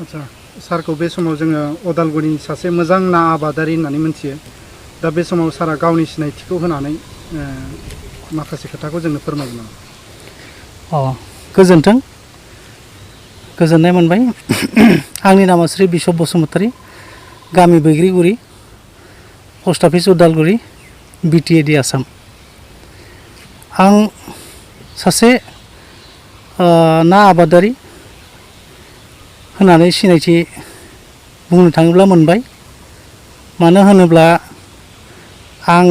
आच्छा सारखौ बे समाव जोङो उदालगुरिनि सासे मोजां ना आबादारि होननानै मिथियो। दा बे समाव सारा गावनि सिनायथिखौ होनानै माखासे खोथाखौ जोंनो फोरमायगोन नामा? गोजोन्थों, गोजोननाय मोनबाय। आंनि नामा श्री बिशप बसुमतारी, गामि Baigriguri, post office Udalguri, BTAD Assam. आं सासे ना आबादारि होननानै सिनायथि बुंनो थाङोब्ला मोनबाय। मानो होनोब्ला आं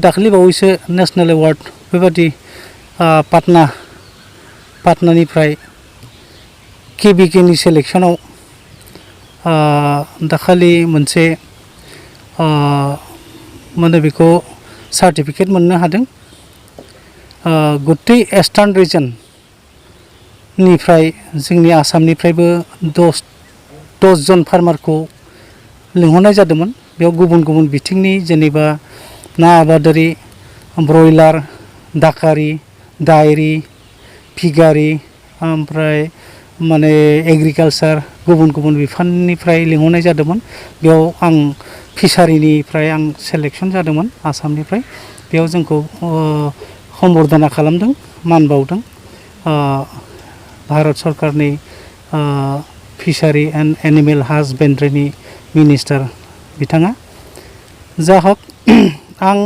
दाखालि बावैसो नेसनेल एवार्ड बेबादि पाटनानिफ्राय केबिकेनि सेलेक्सनाव दाखालि मोनसे माने बेखौ सार्टिफिकेट मोननो हादों। गुत्तै इस्टार्न रिजन निफ्राय जोंनि आसामनिफ्रायबो 10 जन फार्मारखौ लिंहरनाय जादोंमोन। बेयाव गुबुन गुबुन बिथिंनि जेनेबा ना आबादारि, ब्रयलार, दाकारि, डायरी, फिगारि, ओमफ्राय माने एग्रिकालचार गुबुन गुबुन बिफाननिफ्राय लिंहरनाय जादोंमोन। बेयाव आं फिसारिनिफ्राय आं सेलेक्सन जादोंमोन आसामनिफ्राय। बेयाव जोंखौ सम्बर्धना खालामदों, मान बावदों भारत सरकारनि फिसारि एन्ड एनिमेल हासबेन्ड्रिनि मिनिस्टार बिथाङा। जा हक, आं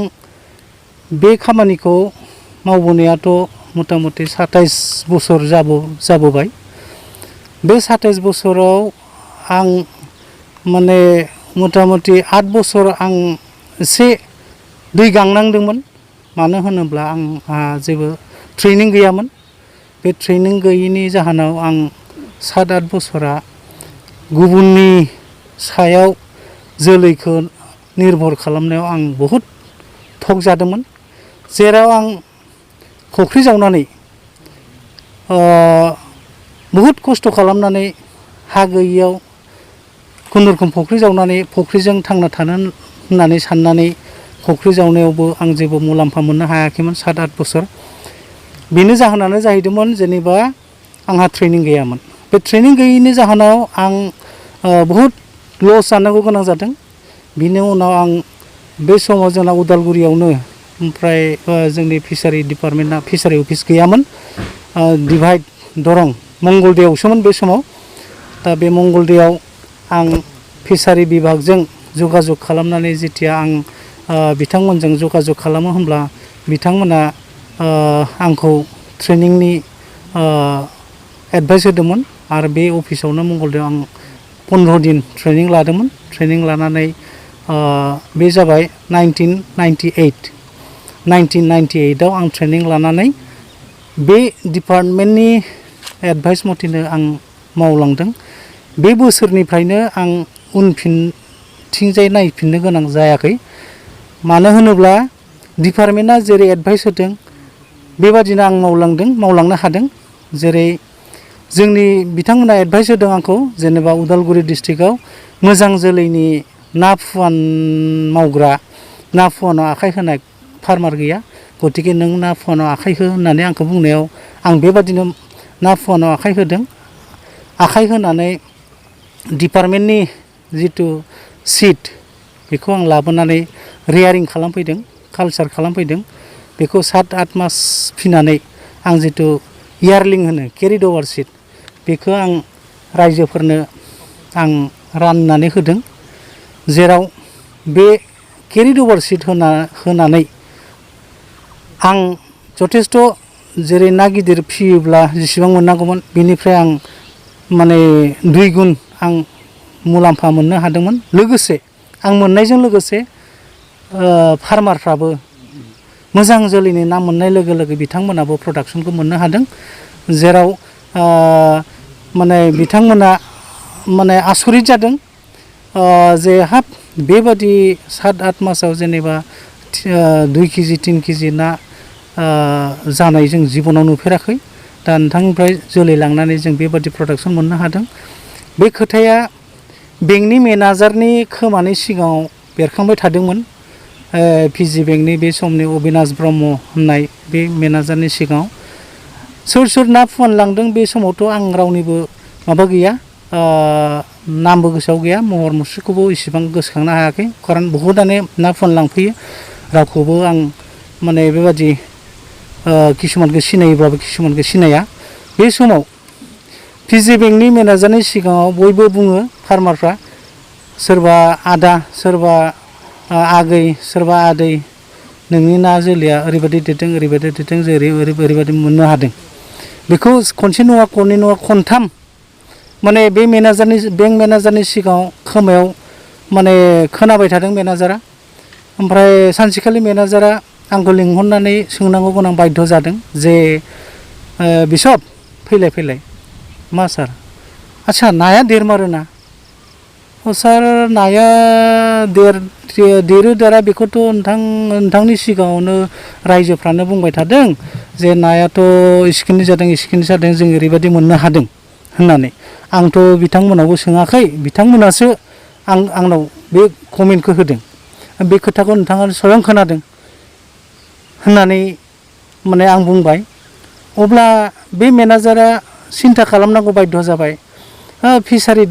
बे खामानिखौ मावबोनायाथ' मथा मथि 27 बोसोर जाबोबाय। बे 27 बोसोराव आं माने मथा मथि 8 बोसोर आं एसे दै गांनांदोंमोन। मानो होनोब्ला आंहा जेबो ट्रेनिं गैयामोन। बे ट्रेनिं गैयैनि जाहोनाव आं 7-8 बोसोरा गुबुननि सायाव जोलैखौ निर्भर खालामनायाव आं बहुद थक जादोंमोन। जेराव आं फुख्रि जावनानै बहुद खस्थ' खालामनानै हा गैयियाव खुनुरुखुम फुख्रि जावनानै फुख्रिजों थांना थानो होननानै साननानै फुख्रि जावनायावबो आं जेबो मुलाम्फा मोननो हायाखैमोन 7-8 बोसोर। बेनि जाहोनानो जाहैदोंमोन जेनेबा आंहा ट्रेनिं गैयामोन। बे ट्रेनिं गैयैनि जाहोनाव आं बहुद लस जानांगौ गोनां जादों। बिनि उनाव आं बे समाव जोंना उदालगुरियावनो ओमफ्राय जोंनि फिसारि डिपार्टमेन्टआ फिसारि अफिस गैयामोन। डिभाइड दरं मंगलदैयावसोमोन बे समाव। दा बे मंगलदैयाव आं फिसारि बिभागजों जगाजग खालामनानै जेथिया आं बिथांमोनजों जगाजग खालामो होमब्ला बिथांमोना आंखौ ट्रेनिंनि एडभाइस होदोंमोन। आरो बे अफिसावनो मंगलदैयाव आं 15 दिन ट्रेनिं लादोंमोन। ट्रेनिं लानानै बे जाबाय 1998 आव आं ट्रेनिं लानानै बे डिपार्टमेन्टनि एडभाइस मथेनो आं मावलांदों। बे बोसोरनिफ्रायनो आं उनथिंजाय नायफिननो गोनां जायाखै। मानो होनोब्ला डिपार्टमेन्टआ जेरै एडभाइस होदों बेबादिनो आं मावलांनो हादों। जेरै जोंनि बिथांमोना एडभाइस होदों आंखौ, जेनेबा उदालगुरि डिस्ट्रिक्टआव मोजां जोलैनि ना फुवान मावग्रा, ना फुवानाव आखाइ होनाय फार्मार गैया। गतिके नों ना फुवानाव आखाइ हो होननानै आंखौ बुंनायाव आं बेबादिनो ना फुवानाव आखाइ होदों। आखाइ होनानै डिपार्टमेन्टनि जिथु सिट बेखौ आं लाबोनानै रेयारिं खालामफैदों, कालचार खालामफैदों। बेखौ 7-8 मास फिनानै आं जिथु इयारलिं होनो केरिड अभार सिट बेखौ आं रायजोफोरनो आं राननानै होदों। जेराव बे केरिड अभार सिट होनानै आं जथेस्थ' जेरै ना गिदिर फियोब्ला जेसेबां मोननांगौमोन बेनिफ्राय आं माने 2 गुन आं मुलाम्फा मोननो हादोंमोन। लोगोसे आं मोननायजों लोगोसे फार्मारफ्राबो मोजां जोलैनि ना मोननाय लोगो लोगो बिथांमोनाबो प्रडाक्सनखौ मोननो हादों। जेराव माने बिथांमोना माने आसरित जादों जे हाब बेबादि 7-8 मासाव जेनेबा 2 केजि 3 केजि ना जानाय जों जिबनाव नुफेराखै। दा नोंथांनिफ्राय जोलै लांनानै जों बेबादि प्रडाक्सन मोननो हादों। बे खोथाया बेंकनि मेनेजारनि खोमानि सिगाङाव बेरखांबाय थादोंमोन। पिजि बेंकनि बे समनि अबिनाश ब्रह्म होननाय बे मेनेजारनि सिगाङाव सोर ना फुवान लांदों बे समावथ' आं रावनिबो माबा गैया नामबो गोसोआव गैया महर मुस्रिखौबो इसेबां गोसोखांनो हायाखै खारन बहुतआनो ना फन लांफैयो रावखौबो आं माने बेबादि किसुमानखौ सिनायोब्लाबो किसुमानखौ सिनाया बे समाव पिजि बेंकनि मेनेजारनि सिगाङाव बयबो बुङो फार्मारफ्रा सोरबा आदा सोरबा आगै सोरबा आदै नोंनि ना जोलैया ओरैबायदि देरदों जों ओरैबायदि मोननो हादों बेखौ खनसे नङा खननै नङा खनथाम माने बे बेंक मेनेजारनि सिगाङाव खोमायाव माने खोनाबाय थादों मेनेजारा ओमफ्राय सानसेखालि मेनेजारा आंखौ लिंहरनानै सोंनांगौ गोनां बाध्य जादों जे बिशप फैलाय मा सार आच्छा नाया देरमारोना सार नाया देरो देरा बेखौथ' नोंथांनि सिगाङावनो रायजोफ्रानो बुंबाय थादों जे नायाथ' इसिखिनि जादों जों ओरैबायदि मोननो हादों होननानै आंथ' बिथांमोनावबो सोङाखै बिथांमोनासो आंनाव बे कमेन्टखौ होदों बे खोथाखौ नोंथाङा स्वयं खोनादों होननानै माने आं बुंबाय अब्ला बे मेनेजारा सिन्था खालामनांगौ बाध्य जाबाय फिसारि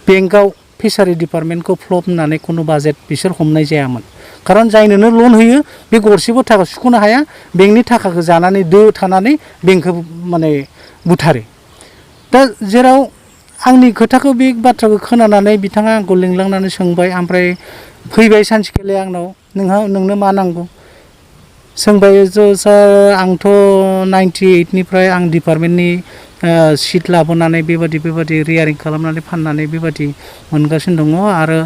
बेंकआव फिसारि डिपार्टमेन्टखौ फ्लप होननानै खुनु बाजेट बिसोर हमनाय जायामोन खारन जायनोनो लन होयो बे गरसेबो थाखा सुख'नो हाया बेंकनि थाखाखौ जानानै थानानै बेंकखौ माने बुथारो दा जेराव आंनि खोथाखौ बे बाथ्राखौ खोनानानै बिथाङा आंखौ लिंलांनानै सोंबाय ओमफ्राय फैबाय सानसेखालि आंनाव नोंनो मा नांगौ सोंबाय सार आंथ' 98निफ्राय आं डिपार्टमेन्टनि सिट लाबोनानै बेबादि रियारिं खालामनानै फाननानै बेबादि मोनगासिनो दङ आरो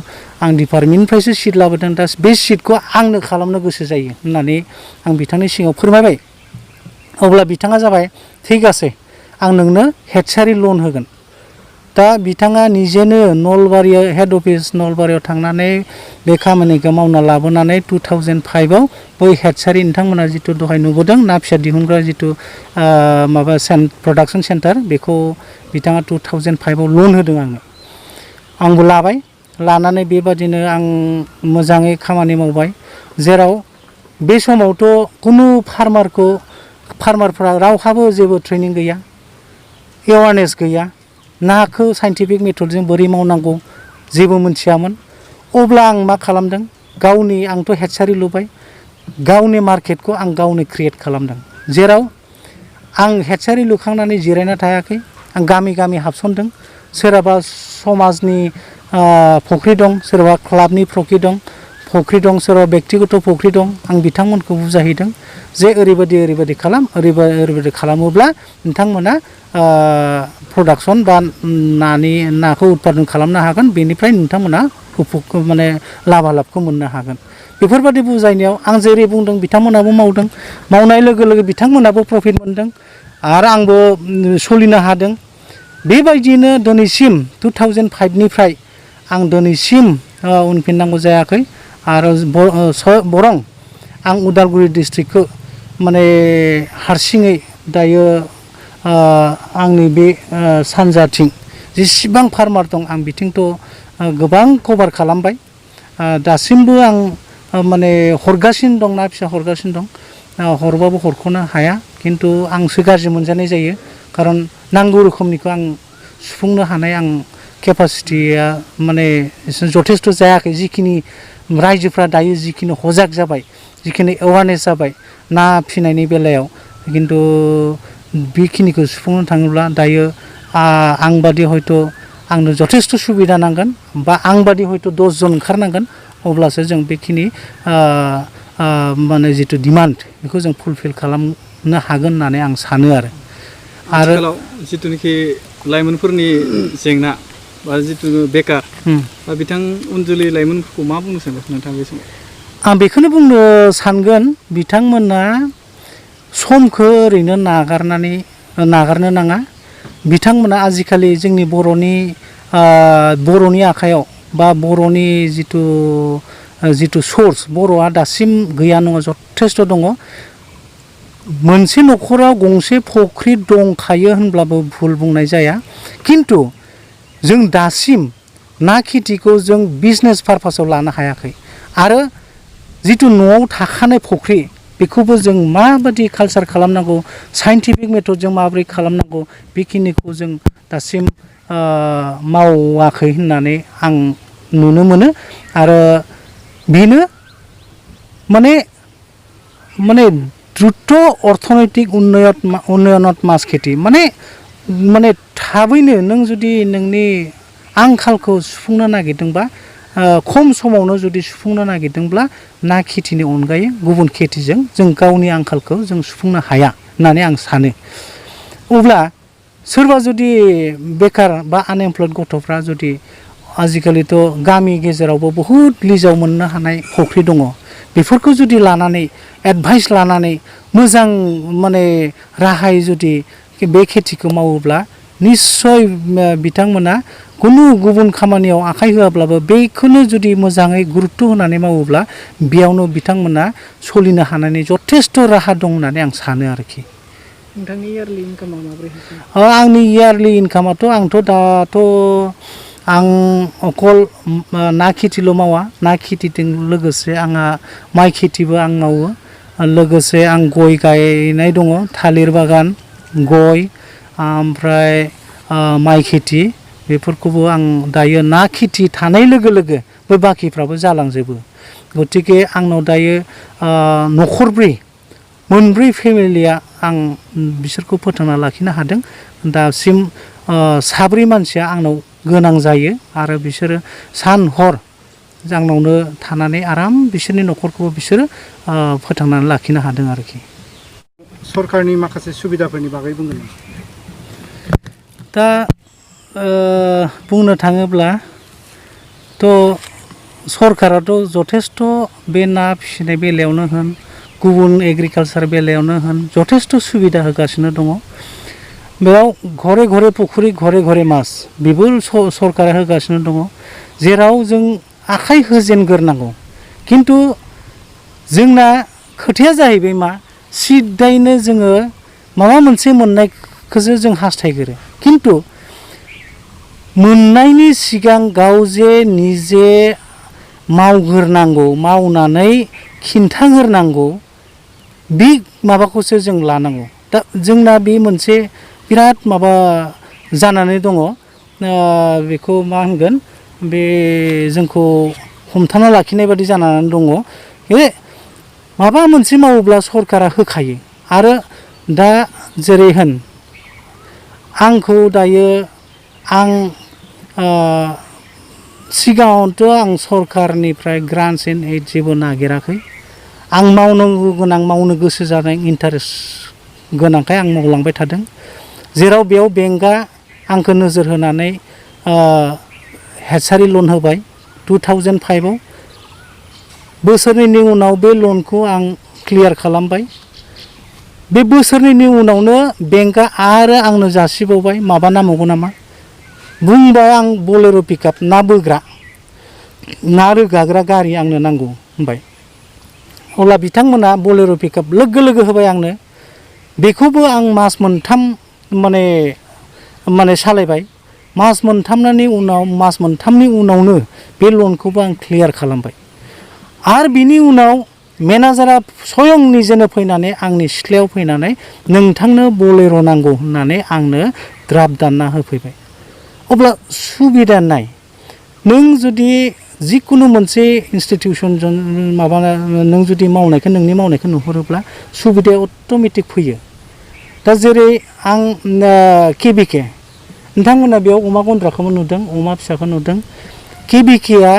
आं डिपार्टमेन्टनिफ्रायसो सिट लाबोदों दा बे सिटखौ आंनो खालामनो गोसो जायो होननानै आं बिथांनि सिगाङाव फोरमायबाय अब्ला बिथाङा जाबाय थिग आसे आं नोंनो हेडसारि लन होगोन दा बिथाङा निजेनो नलबारियाव हेड अफिस नलबारियाव थांनानै बे खामानिखौ मावना लाबोनानै 2005आव बै हेडसारि नोंथांमोना जिथु दहाय नुबोदों ना फिसा दिहुनग्रा जिथु माबा प्रडाक्सन सेन्टार बेखौ बिथाङा 2005आव लन होदों आंबो लाबाय लानानै बेबादिनो आं मोजाङै खामानि मावबाय जेराव बे समावथ' खुनु फार्मारफ्रा रावहाबो जेबो ट्रेनिं गैया एवारनेस गैया नाखौ साइन्टिफिक मेथडजों बोरै मावनांगौ जेबो मोनथियामोन अब्ला आं मा खालामदों आंथ' हेडसारि लुबाय गावनि मार्केटखौ आं गावनो क्रिएट खालामदों जेराव आं हेडसारि लुखांनानै जिरायना थायाखै आं गामि हाबसनदों सोरहाबा समाजनि फुख्रि दं सोरबा क्लाबनि फुख्रि दं सोरबा बेक्तिगत फुख्रि दं आं बिथांमोनखौ बुजायहैदों जे ओरैबायदि खालामोब्ला नोंथांमोना प्रडाक्सन बा नाखौ उत्पादन खालामनो हागोन बेनिफ्राय नोंथांमोना माने लाभालाबखौ मोननो हागोन बेफोरबायदि बुजायनायाव आं जेरै बुंदों बिथांमोनाबो मावदों मावनाय लोगो लोगो बिथांमोनाबो प्रफिट मोनदों आरो आंबो सोलिनो हादों बेबायदिनो दिनैसिम 2005निफ्राय आं दिनैसिम उनफिननांगौ जायाखै आरो बरं आं उदालगुरि डिस्ट्रिक्टखौ माने हारसिङै दायो आंनि बे सानजाथिं जेसेबां फार्मार दं आं बिथिंथ' गोबां कभार खालामबाय दासिमबो आं माने हरगासिनो दं ना फिसा हरगासिनो दं हरबाबो हरख'नो हाया खिन्थु आंसो गाज्रि मोनजानाय जायो खारन नांगौ रोखोमनिखौ आं सुफुंनो हानाय आं केपासिटिया माने जथेस्थ' जायाखै जिखिनि रायजोफ्रा दायो जिखिनि हजाग जाबाय जिखिनि एवारनेस जाबाय ना फिनायनि बेलायाव खिन्थु बेखिनिखौ सुफुंनो थाङोब्ला दायो आंबादि हयथ' आंनो जथेस्थ' सुबिदा नांगोन बा आंबादि हयथ' 10 जन ओंखारनांगोन अब्लासो जों बेखिनि माने जिथु डिमान्ड बेखौ जों फुलफिल खालामनो हागोन होननानै आं सानो आरो आथिखालाव जिथुनिखि लाइमोनफोरनि जेंना बा जिथु बेकार बा बिथां उन जोलै लाइमोनफोरखौ मा बुंनो सानो नोंथाङा बे समाव आं बेखौनो बुंनो सानगोन बिथांमोना समखौ ओरैनो नागारनो नाङा बिथांमोना आजिखालि जोंनि बर'नि आखायाव बा बर'नि जिथु सोर्स बर'आ दासिम गैया नङा जथेस्थ' दङ मोनसे न'खराव गंसे फुख्रि दंखायो होनब्लाबो भुल बुंनाय जाया खिन्थु जों दासिम ना खेथिखौ जों बिजनेस पारपासाव लानो हायाखै आरो जिथु न'आव थाखानाय फुख्रि बेखौबो जों माबायदि कालसार खालामनांगौ साइन्टिफिक मेथडजों माबोरै खालामनांगौ बेखिनिखौ जों दासिम मावाखै होननानै आं नुनो मोनो आरो बेनो माने द्रुत अर्थनैतिक उन्नयनत मास खेथि माने थाबैनो नों जुदि नोंनि आंखालखौ सुफुंनो नागिरदोंबा खम समावनो जुदि सुफुंनो नागिरदोंब्ला ना खेथिनि अनगायै गुबुन खेथिजों जों गावनि आंखालखौ जों सुफुंनो हाया होननानै आं सानो अब्ला सोरबा जुदि बेकार बा आनएमप्लयड गथ'फ्रा जुदि आजिखालिथ' गामि गेजेरावबो बहुद लिजाव मोननो हानाय फुख्रि दङ बेफोरखौ जुदि लानानै एडभाइस लानानै मोजां माने राहायै जुदि बे खेथिखौ मावोब्ला निस्सय बिथांमोना खुनु गुबुन खामानियाव आखाइ होआब्लाबो बेखौनो जुदि मोजाङै गुरुत्त' होनानै मावोब्ला बेयावनो बिथांमोना सोलिनो हानायनि जथेस्थ' राहा दं होननानै आं सानो आरोखि नोंथांनि इयारलि इनकामा माबोरै आंनि इयारलि इनकामाथ' दाथ' आं अकल ना खेथिल' मावा ना खेथिजों लोगोसे आंहा माइ खेथिबो आं मावो लोगोसे आं गय गायनाय दङ थालिर बागान गय ओमफ्राय माइ खेथि बेफोरखौबो आं दायो ना खेथि थानाय लोगो लोगो बे बाखिफ्राबो जालांजोबो गतिके आंनाव दायो मोनब्रै फेमिलिया आं बिसोरखौ फोथांना लाखिनो हादों दासिम 7 मानसिया आंनाव गोनां जायो आरो बिसोरो सान हर आंनावनो थानानै आराम बिसोरनि न'खरखौबो बिसोरो फोथांनानै लाखिनो हादों आरोखि सरकारनि माखासे सुबिदाफोरनि बागै बुंगोन दा बुंनो थाङोब्लाथ' सरकाराथ' जथेस्थ' बे ना फिसिनाय बेलायावनो होन गुबुन एग्रिकालसार बेलायावनो होन जथेस्थ' सुबिदा होगासिनो दङ बेयाव घरे घरे पुखुरि घरे घरे मास बेबो सरकारा होगासिनो दङ जेराव जों आखाइ होजेनग्रोनांगौ खिन्थु जोंना खोथाया जाहैबाय मा सिदायैनो जोङो माबा मोनसे मोननायखौसो जों हास्थायग्रो खिन्थु मोननायनि सिगां गाव जे निजे मावग्रोनांगौ मावनानै खिन्थाग्रोनांगौ बे माबाखौसो जों लानांगौ दा जोंना बे मोनसे बिराद माबा जानानै दङ बेखौ मा होनगोन बे जोंखौ हमथाना लाखिनाय बादि जानानै दङ माबा मोनसे मावोब्ला सरकारा होखायो आरो दा जेरै होन आंखौ दायो आं सिगाङावथ' आं सरकारनिफ्राय ग्रान्टस एन्ड एड जेबो नागिराखै आं मावनांगौ गोनां मावनो गोसो जानाय इन्टारेस्ट गोनांखाय आं मावलांबाय थादों जेराव बेयाव बेंकआ आंखौ नोजोर होनानै हेडसारि लन होबाय 2005 आव बोसोरनैनि उनाव बे लनखौ आं क्लियार खालामबाय बे बोसोरनैनि उनावनो बेंकआ आरो आंनो जासिबावबाय माबा नांबावगौ नामा बुंबाय आं बलेर' पिकआप ना बोग्रा ना रोगाग्रा गारि आंनो नांगौ होनबाय अब्ला बिथांमोना बलेर' पिकआप लोगो लोगो होबाय आंनो बेखौबो आं मास मोनथाम माने सालायबाय मास मोनथामनि उनावनो बे लनखौबो आं क्लियार खालामबाय आरो बिनि उनाव मेनेजारा स्वयं निजेनो फैनानै आंनि सिथ्लायाव फैनानै नोंथांनो बलेर' नांगौ होननानै आंनो द्राफ्ट दानना होफैबाय अब्ला सुबिदा नाय नों जुदि जिखुनु मोनसे इन्सटिटिउसनजों नों जुदि नोंनि मावनायखौ नुहुरोब्ला सुबिदाया अट'मेटिक फैयो दा जेरै आं केबिके नोंथांमोना बेयाव अमा गन्द्राखौबो नुदों अमा फिसाखौ नुदों केबिकेआ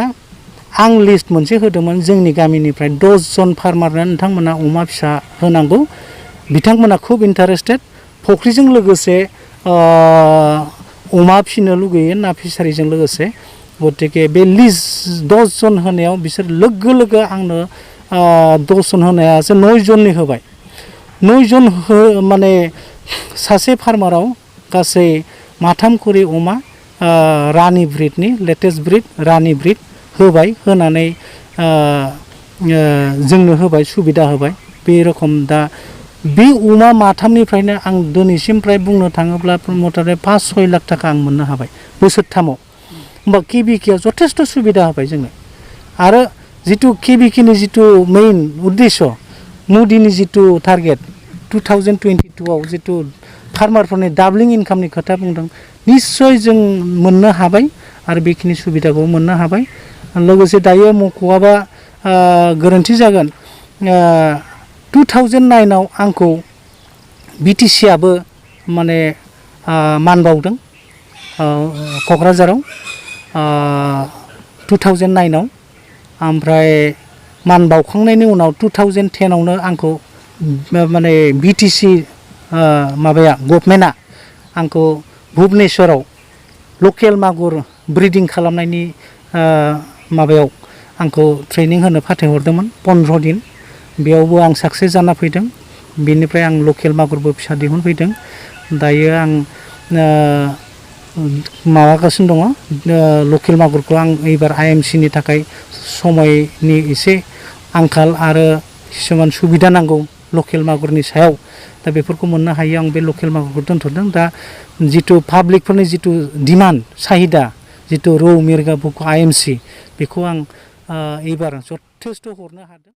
आं लिस्ट मोनसे होदोंमोन जोंनि गामिनिफ्राय 10 जन फार्मारनो नोंथांमोना अमा फिसा होनांगौ बिथांमोना खुब इन्टारेस्टेड फुख्रिजों लोगोसे अमा फिसिनो लुगैयो ना फिसारिजों लोगोसे गतिके बे लिस्ट 10 जन होनायाव बिसोर लोगो लोगो आंनो 10 जन होनायासो 9 जननि होबाय 9 जन माने सासे फार्माराव गासै 3 खरि अमा रानि ब्रिडनि लेटेस्ट ब्रिड रानि ब्रिड होबाय होनानै जोंनो होबाय सुबिदा होबाय बे रखम दा बे अमा 3निफ्रायनो आं दिनैसिम फ्राय बुंनो थाङोब्ला मथामथि 5-6 लाख थाखा आं मोननो हाबाय बोसोरथामाव होमबा केबिकेआ जथेस्थ' सुबिदा होबाय जोंनो आरो जितु केबिकेनि जितु मेइन उद्देश्य मोदीनि जितु टारगेट 2022आव जितु फार्मारफोरनि डाबलिं इनकामनि खोथा बुंदों निश्चय जों मोननो हाबाय आरो बेखिनि सुबिदाखौ मोननो हाबाय लोगोसे दायो मख'आबा गोरोन्थि जागोन 2009आव आंखौ बिटिसिआबो माने मान बावदों क'क्राझाराव 2009आव ओमफ्राय मान बावखांनायनि उनाव 2010आवनो आंखौ माने बिटिसि माबाया गभर्नमेन्टआ आंखौ भुबनेश्वराव लकेल मागुर ब्रिडिं खालामनायनि माबायाव आंखौ ट्रेनिं होनो फाथायहरदोंमोन 15 दिन बेयावबो आं साक्सेस जाना फैदों बेनिफ्राय आं लकेल मागुरबो फिसा दिहुनफैदों दायो आं माबागासिनो दङ लकेल मागुरखौ आं एबार आइएमसिनि थाखाय समायनि एसे आंखाल आरो किसुमान सुबिदा नांगौ लकेल मागुरनि सायाव दा बेफोरखौ मोननो हायो आं बे लकेल मागुरखौ दोनथ'दों दा जितु पाब्लिकफोरनि जितु डिमान्ड साहिदा जितु रौ मिरगा बुक आइएमसि बेखौ आं एबार जथेस्थ' हरनो हादों।